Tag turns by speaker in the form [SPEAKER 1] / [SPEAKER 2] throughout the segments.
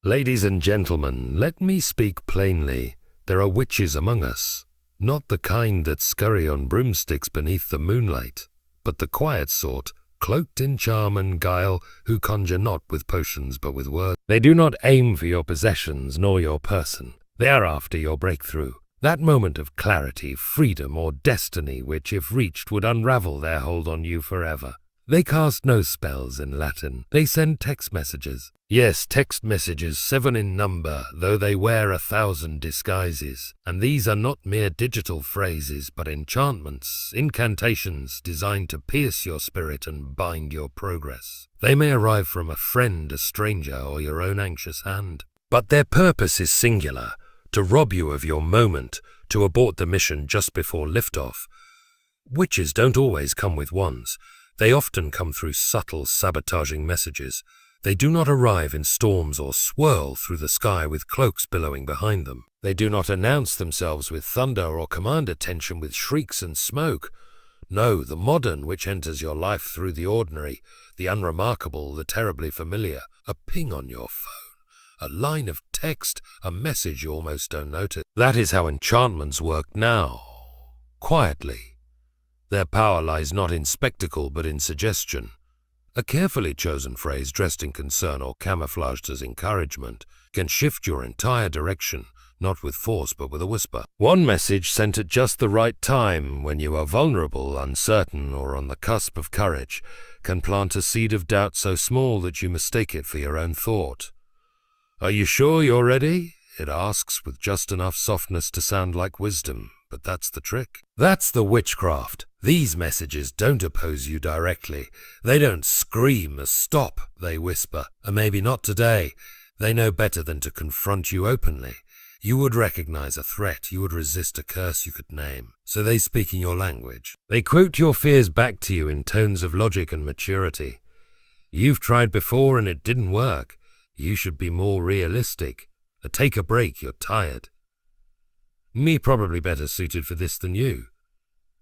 [SPEAKER 1] Ladies and gentlemen, let me speak plainly. There are witches among us, not the kind that scurry on broomsticks beneath the moonlight, but the quiet sort, cloaked in charm and guile, who conjure not with potions but with words. They do not aim for your possessions nor your person. They are after your breakthrough, that moment of clarity, freedom, or destiny which, if reached, would unravel their hold on you forever. They cast no spells in Latin. They send text messages. Yes, text messages, 7 in number, though they wear 1,000 disguises. And these are not mere digital phrases, but enchantments, incantations designed to pierce your spirit and bind your progress. They may arrive from a friend, a stranger, or your own anxious hand. But their purpose is singular, to rob you of your moment, to abort the mission just before liftoff. Witches don't always come with wands. They often come through subtle, sabotaging messages. They do not arrive in storms or swirl through the sky with cloaks billowing behind them. They do not announce themselves with thunder or command attention with shrieks and smoke. No, the modern witch enters your life through the ordinary, the unremarkable, the terribly familiar. A ping on your phone, a line of text, a message you almost don't notice. That is how enchantments work now, quietly. Their power lies not in spectacle but in suggestion. A carefully chosen phrase dressed in concern or camouflaged as encouragement can shift your entire direction, not with force but with a whisper. One message sent at just the right time, when you are vulnerable, uncertain, or on the cusp of courage, can plant a seed of doubt so small that you mistake it for your own thought. "Are you sure you're ready?" it asks, with just enough softness to sound like wisdom. But that's the trick. That's the witchcraft. These messages don't oppose you directly. They don't scream a stop, they whisper. And maybe not today. They know better than to confront you openly. You would recognize a threat. You would resist a curse you could name. So they speak in your language. They quote your fears back to you in tones of logic and maturity. You've tried before and it didn't work. You should be more realistic. Take a break, you're tired. Me probably better suited for this than you.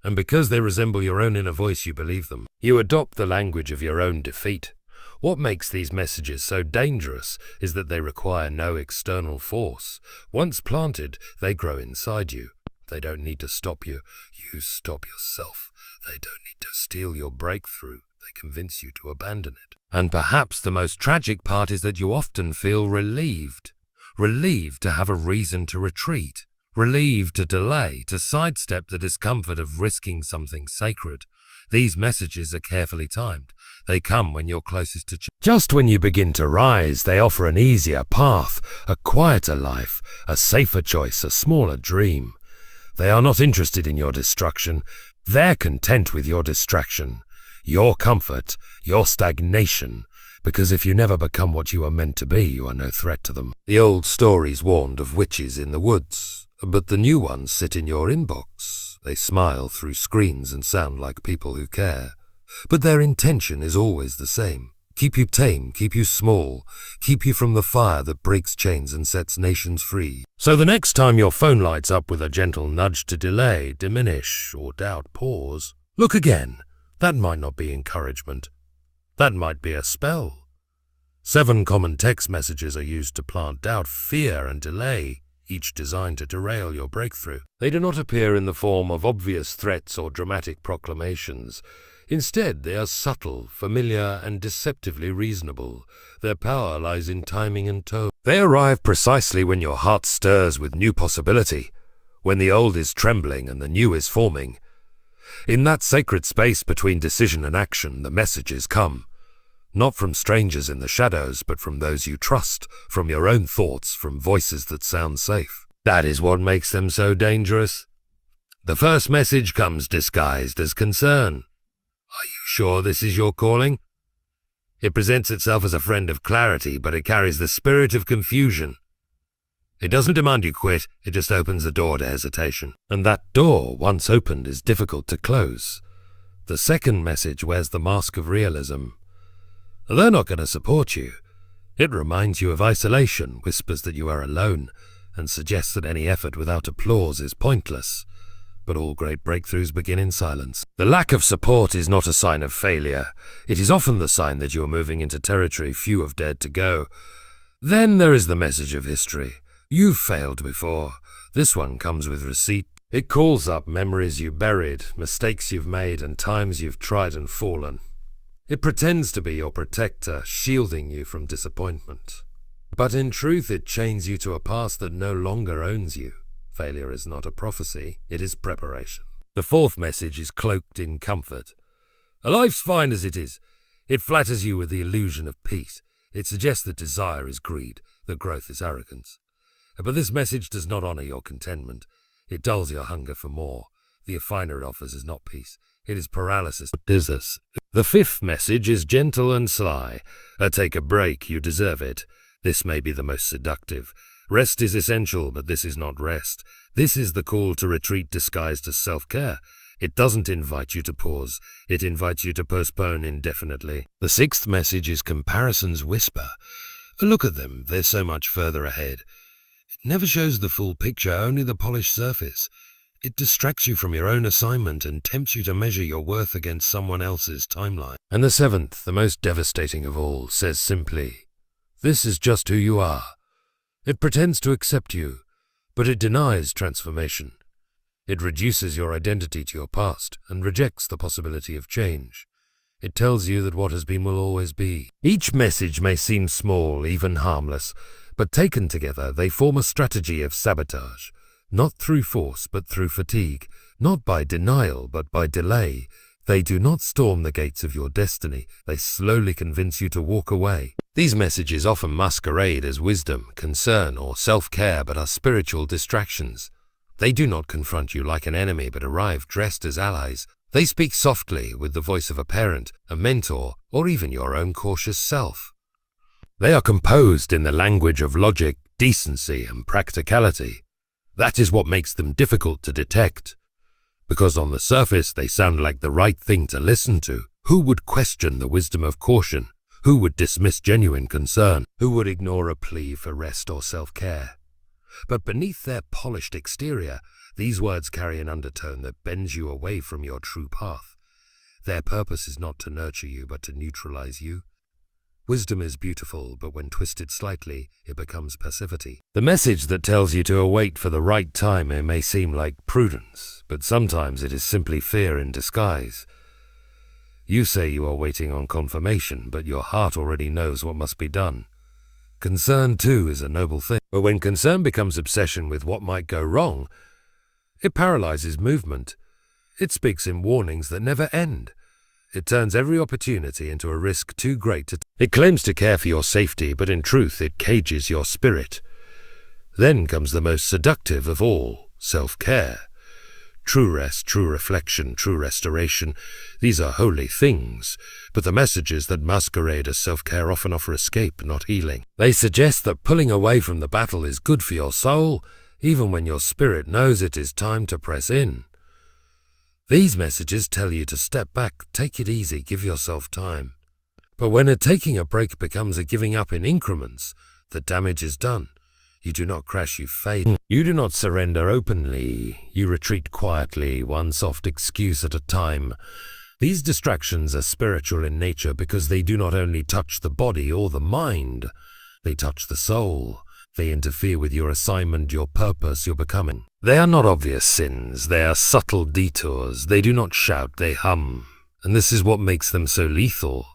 [SPEAKER 1] And because they resemble your own inner voice, you believe them. You adopt the language of your own defeat. What makes these messages so dangerous is that they require no external force. Once planted, they grow inside you. They don't need to stop you. You stop yourself. They don't need to steal your breakthrough. They convince you to abandon it. And perhaps the most tragic part is that you often feel relieved. Relieved to have a reason to retreat. Relieved to delay, to sidestep the discomfort of risking something sacred. These messages are carefully timed. They come when you're closest to just when you begin to rise. They offer an easier path, a quieter life, a safer choice, a smaller dream. They are not interested in your destruction. They're content with your distraction, your comfort, your stagnation. Because if you never become what you are meant to be, you are no threat to them. The old stories warned of witches in the woods. But the new ones sit in your inbox. They smile through screens and sound like people who care. But their intention is always the same. Keep you tame, keep you small, keep you from the fire that breaks chains and sets nations free. So the next time your phone lights up with a gentle nudge to delay, diminish, or doubt, pause. Look again. That might not be encouragement. That might be a spell. 7 common text messages are used to plant doubt, fear, and delay, each designed to derail your breakthrough. They do not appear in the form of obvious threats or dramatic proclamations. Instead, they are subtle, familiar, and deceptively reasonable. Their power lies in timing and tone. They arrive precisely when your heart stirs with new possibility, when the old is trembling and the new is forming. In that sacred space between decision and action, the messages come. Not from strangers in the shadows, but from those you trust, from your own thoughts, from voices that sound safe. That is what makes them so dangerous. The first message comes disguised as concern. Are you sure this is your calling? It presents itself as a friend of clarity, but it carries the spirit of confusion. It doesn't demand you quit, it just opens the door to hesitation. And that door, once opened, is difficult to close. The second message wears the mask of realism. They're not going to support you. It reminds you of isolation, whispers that you are alone, and suggests that any effort without applause is pointless. But all great breakthroughs begin in silence. The lack of support is not a sign of failure. It is often the sign that you are moving into territory few have dared to go. Then there is the message of history. You've failed before. This one comes with receipt. It calls up memories you buried, mistakes you've made, and times you've tried and fallen. It pretends to be your protector, shielding you from disappointment. But in truth, it chains you to a past that no longer owns you. Failure is not a prophecy, it is preparation. The fourth message is cloaked in comfort. A life's fine as it is. It flatters you with the illusion of peace. It suggests that desire is greed, that growth is arrogance. But this message does not honor your contentment. It dulls your hunger for more. The finer it offers is not peace. It is paralysis. The fifth message is gentle and sly. Take a break, you deserve it. This may be the most seductive. Rest is essential, but this is not rest. This is the call to retreat disguised as self-care. It doesn't invite you to pause. It invites you to postpone indefinitely. The sixth message is comparison's whisper. Look at them, they're so much further ahead. It never shows the full picture, only the polished surface. It distracts you from your own assignment and tempts you to measure your worth against someone else's timeline. And the seventh, the most devastating of all, says simply, this is just who you are. It pretends to accept you, but it denies transformation. It reduces your identity to your past and rejects the possibility of change. It tells you that what has been will always be. Each message may seem small, even harmless, but taken together they form a strategy of sabotage, not through force but through fatigue, not by denial but by delay. They do not storm the gates of your destiny, they slowly convince you to walk away. These messages often masquerade as wisdom, concern, or self-care but are spiritual distractions. They do not confront you like an enemy but arrive dressed as allies. They speak softly with the voice of a parent, a mentor, or even your own cautious self. They are composed in the language of logic, decency, and practicality. That is what makes them difficult to detect. Because on the surface they sound like the right thing to listen to. Who would question the wisdom of caution? Who would dismiss genuine concern? Who would ignore a plea for rest or self-care? But beneath their polished exterior, these words carry an undertone that bends you away from your true path. Their purpose is not to nurture you, but to neutralize you. Wisdom is beautiful, but when twisted slightly, it becomes passivity. The message that tells you to await for the right time may seem like prudence, but sometimes it is simply fear in disguise. You say you are waiting on confirmation, but your heart already knows what must be done. Concern, too, is a noble thing. But when concern becomes obsession with what might go wrong, it paralyzes movement. It speaks in warnings that never end. It turns every opportunity into a risk too great to take. It claims to care for your safety, but in truth it cages your spirit. Then comes the most seductive of all, self-care. True rest, true reflection, true restoration, these are holy things, but the messages that masquerade as self-care often offer escape, not healing. They suggest that pulling away from the battle is good for your soul, even when your spirit knows it is time to press in. These messages tell you to step back, take it easy, give yourself time. But when taking a break becomes a giving up in increments, the damage is done. You do not crash, you fade. You do not surrender openly. You retreat quietly, one soft excuse at a time. These distractions are spiritual in nature because they do not only touch the body or the mind, they touch the soul. They interfere with your assignment, your purpose, your becoming. They are not obvious sins, they are subtle detours. They do not shout, they hum. And this is what makes them so lethal.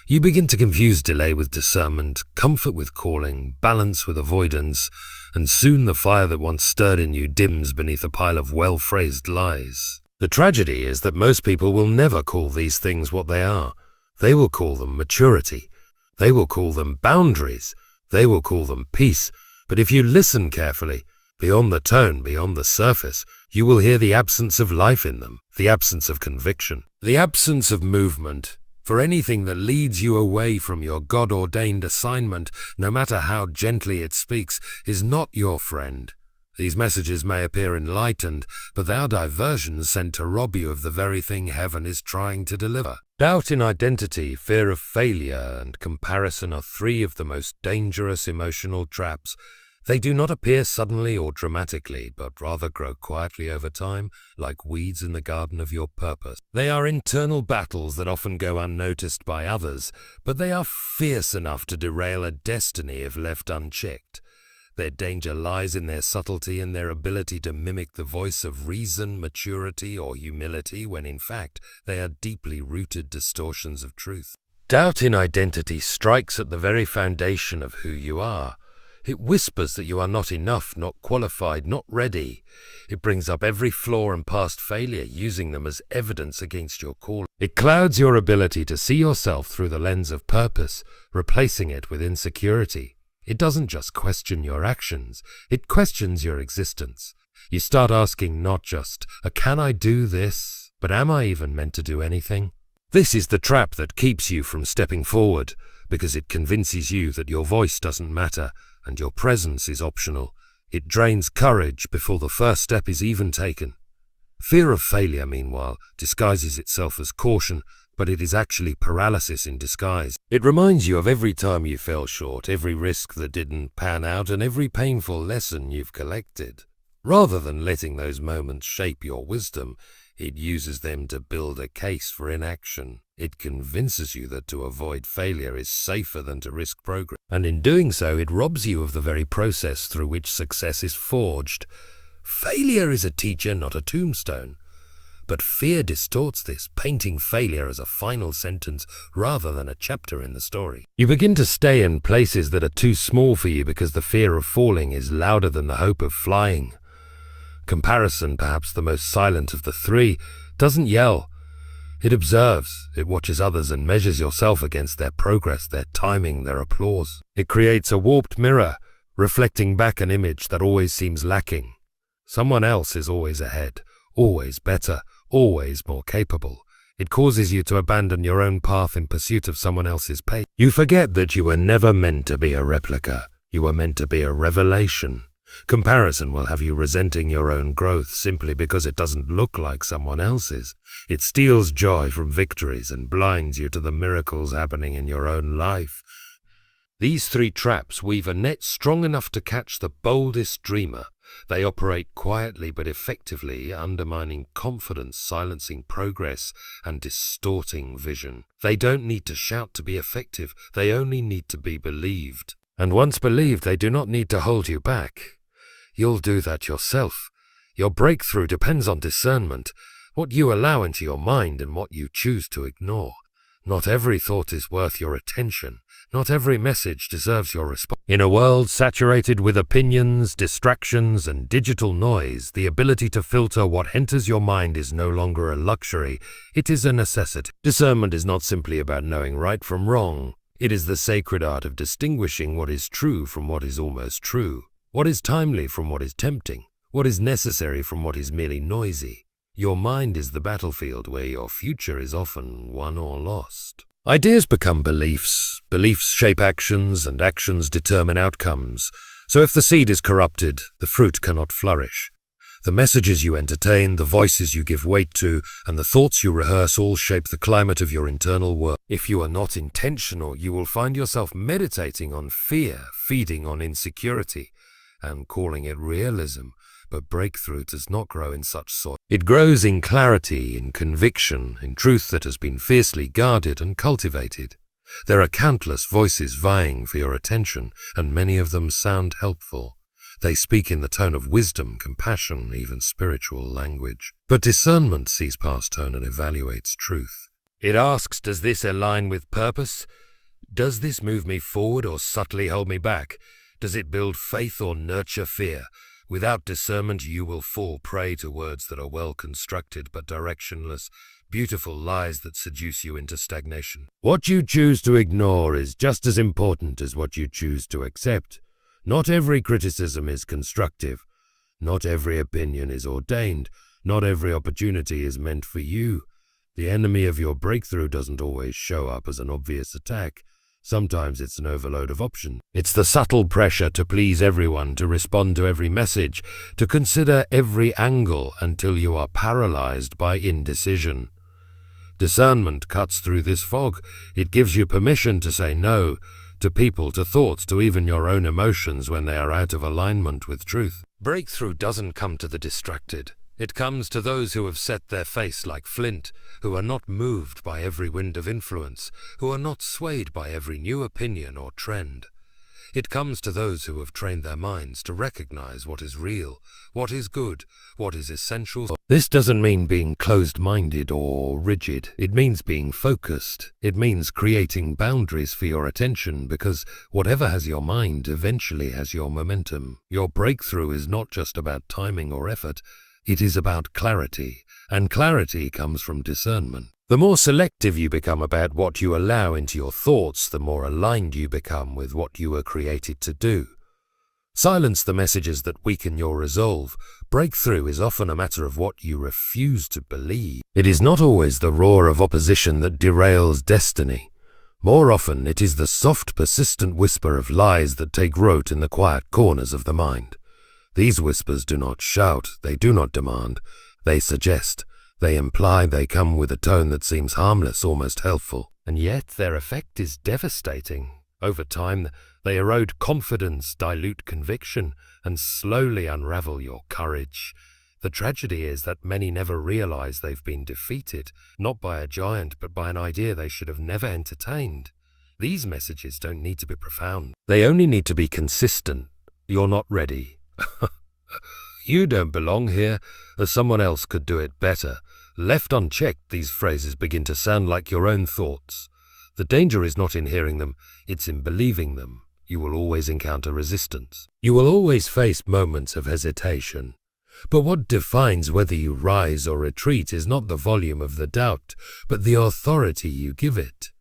[SPEAKER 1] You begin to confuse delay with discernment, comfort with calling, balance with avoidance, and soon the fire that once stirred in you dims beneath a pile of well-phrased lies. The tragedy is that most people will never call these things what they are. They will call them maturity. They will call them boundaries. They will call them peace. But if you listen carefully, beyond the tone, beyond the surface, you will hear the absence of life in them, the absence of conviction, the absence of movement. For anything that leads you away from your God-ordained assignment, no matter how gently it speaks, is not your friend. These messages may appear enlightened, but they are diversions sent to rob you of the very thing heaven is trying to deliver. Doubt in identity, fear of failure, and comparison are three of the most dangerous emotional traps. They do not appear suddenly or dramatically, but rather grow quietly over time, like weeds in the garden of your purpose. They are internal battles that often go unnoticed by others, but they are fierce enough to derail a destiny if left unchecked. Their danger lies in their subtlety and their ability to mimic the voice of reason, maturity, or humility, when in fact they are deeply rooted distortions of truth. Doubt in identity strikes at the very foundation of who you are. It whispers that you are not enough, not qualified, not ready. It brings up every flaw and past failure, using them as evidence against your call. It clouds your ability to see yourself through the lens of purpose, replacing it with insecurity. It doesn't just question your actions, it questions your existence. You start asking not just, can I do this, but am I even meant to do anything? This is the trap that keeps you from stepping forward, because it convinces you that your voice doesn't matter and your presence is optional. It drains courage before the first step is even taken. Fear of failure, meanwhile, disguises itself as caution, but it is actually paralysis in disguise. It reminds you of every time you fell short, every risk that didn't pan out, and every painful lesson you've collected. Rather than letting those moments shape your wisdom, it uses them to build a case for inaction. It convinces you that to avoid failure is safer than to risk progress. And in doing so, it robs you of the very process through which success is forged. Failure is a teacher, not a tombstone. But fear distorts this, painting failure as a final sentence rather than a chapter in the story. You begin to stay in places that are too small for you because the fear of falling is louder than the hope of flying. Comparison, perhaps the most silent of the three, doesn't yell. It observes, it watches others and measures yourself against their progress, their timing, their applause. It creates a warped mirror, reflecting back an image that always seems lacking. Someone else is always ahead, always better, always more capable. It causes you to abandon your own path in pursuit of someone else's pace. You forget that you were never meant to be a replica. You were meant to be a revelation. Comparison will have you resenting your own growth simply because it doesn't look like someone else's. It steals joy from victories and blinds you to the miracles happening in your own life. These three traps weave a net strong enough to catch the boldest dreamer. They operate quietly but effectively, undermining confidence, silencing progress, and distorting vision. They don't need to shout to be effective, they only need to be believed. And once believed, they do not need to hold you back. You'll do that yourself. Your breakthrough depends on discernment, what you allow into your mind and what you choose to ignore. Not every thought is worth your attention. Not every message deserves your response. In a world saturated with opinions, distractions, and digital noise, the ability to filter what enters your mind is no longer a luxury, it is a necessity. Discernment is not simply about knowing right from wrong. It is the sacred art of distinguishing what is true from what is almost true, what is timely from what is tempting, what is necessary from what is merely noisy. Your mind is the battlefield where your future is often won or lost. Ideas become beliefs, beliefs shape actions, and actions determine outcomes. So if the seed is corrupted, the fruit cannot flourish. The messages you entertain, the voices you give weight to, and the thoughts you rehearse all shape the climate of your internal world. If you are not intentional, you will find yourself meditating on fear, feeding on insecurity, and calling it realism. But breakthrough does not grow in such soil. It grows in clarity, in conviction, in truth that has been fiercely guarded and cultivated. There are countless voices vying for your attention, and many of them sound helpful. They speak in the tone of wisdom, compassion, even spiritual language. But discernment sees past tone and evaluates truth. It asks, does this align with purpose? Does this move me forward or subtly hold me back? Does it build faith or nurture fear? Without discernment, you will fall prey to words that are well constructed but directionless, beautiful lies that seduce you into stagnation. What you choose to ignore is just as important as what you choose to accept. Not every criticism is constructive. Not every opinion is ordained. Not every opportunity is meant for you. The enemy of your breakthrough doesn't always show up as an obvious attack. Sometimes it's an overload of options. It's the subtle pressure to please everyone, to respond to every message, to consider every angle until you are paralyzed by indecision. Discernment cuts through this fog. It gives you permission to say no, to people, to thoughts, to even your own emotions when they are out of alignment with truth. Breakthrough doesn't come to the distracted. It comes to those who have set their face like flint, who are not moved by every wind of influence, who are not swayed by every new opinion or trend. It comes to those who have trained their minds to recognize what is real, what is good, what is essential. This doesn't mean being closed-minded or rigid. It means being focused. It means creating boundaries for your attention, because whatever has your mind eventually has your momentum. Your breakthrough is not just about timing or effort. It is about clarity, and clarity comes from discernment. The more selective you become about what you allow into your thoughts, the more aligned you become with what you were created to do. Silence the messages that weaken your resolve. Breakthrough is often a matter of what you refuse to believe. It is not always the roar of opposition that derails destiny. More often, it is the soft, persistent whisper of lies that take root in the quiet corners of the mind. These whispers do not shout, they do not demand, they suggest. They imply, they come with a tone that seems harmless, almost helpful. And yet their effect is devastating. Over time, they erode confidence, dilute conviction, and slowly unravel your courage. The tragedy is that many never realize they've been defeated, not by a giant, but by an idea they should have never entertained. These messages don't need to be profound. They only need to be consistent. You're not ready. You don't belong here, as someone else could do it better. Left unchecked, these phrases begin to sound like your own thoughts. The danger is not in hearing them, it's in believing them. You will always encounter resistance. You will always face moments of hesitation. But what defines whether you rise or retreat is not the volume of the doubt, but the authority you give it.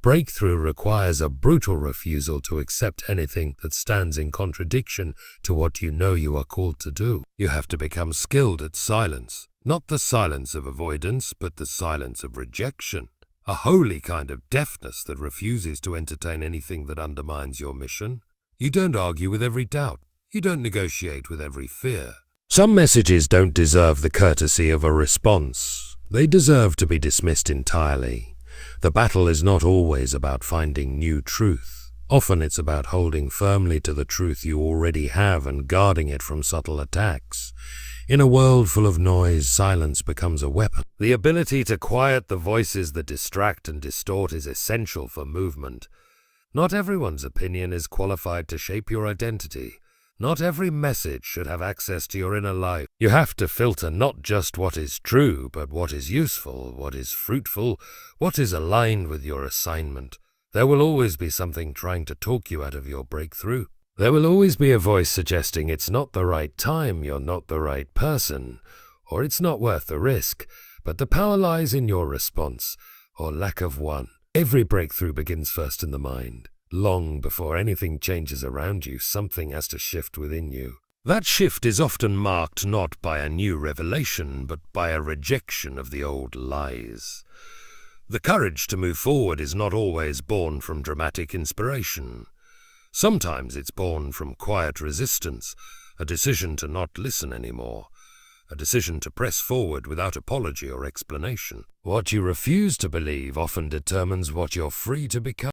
[SPEAKER 1] Breakthrough requires a brutal refusal to accept anything that stands in contradiction to what you know you are called to do. You have to become skilled at silence, not the silence of avoidance, but the silence of rejection, a holy kind of deafness that refuses to entertain anything that undermines your mission. You don't argue with every doubt. You don't negotiate with every fear. Some messages don't deserve the courtesy of a response. They deserve to be dismissed entirely. The battle is not always about finding new truth. Often it's about holding firmly to the truth you already have and guarding it from subtle attacks. In a world full of noise, silence becomes a weapon. The ability to quiet the voices that distract and distort is essential for movement. Not everyone's opinion is qualified to shape your identity. Not every message should have access to your inner life. You have to filter not just what is true, but what is useful, what is fruitful, what is aligned with your assignment. There will always be something trying to talk you out of your breakthrough. There will always be a voice suggesting it's not the right time, you're not the right person, or it's not worth the risk, but the power lies in your response, or lack of one. Every breakthrough begins first in the mind. Long before anything changes around you, something has to shift within you. That shift is often marked not by a new revelation, but by a rejection of the old lies. The courage to move forward is not always born from dramatic inspiration. Sometimes it's born from quiet resistance, a decision to not listen anymore, a decision to press forward without apology or explanation. What you refuse to believe often determines what you're free to become.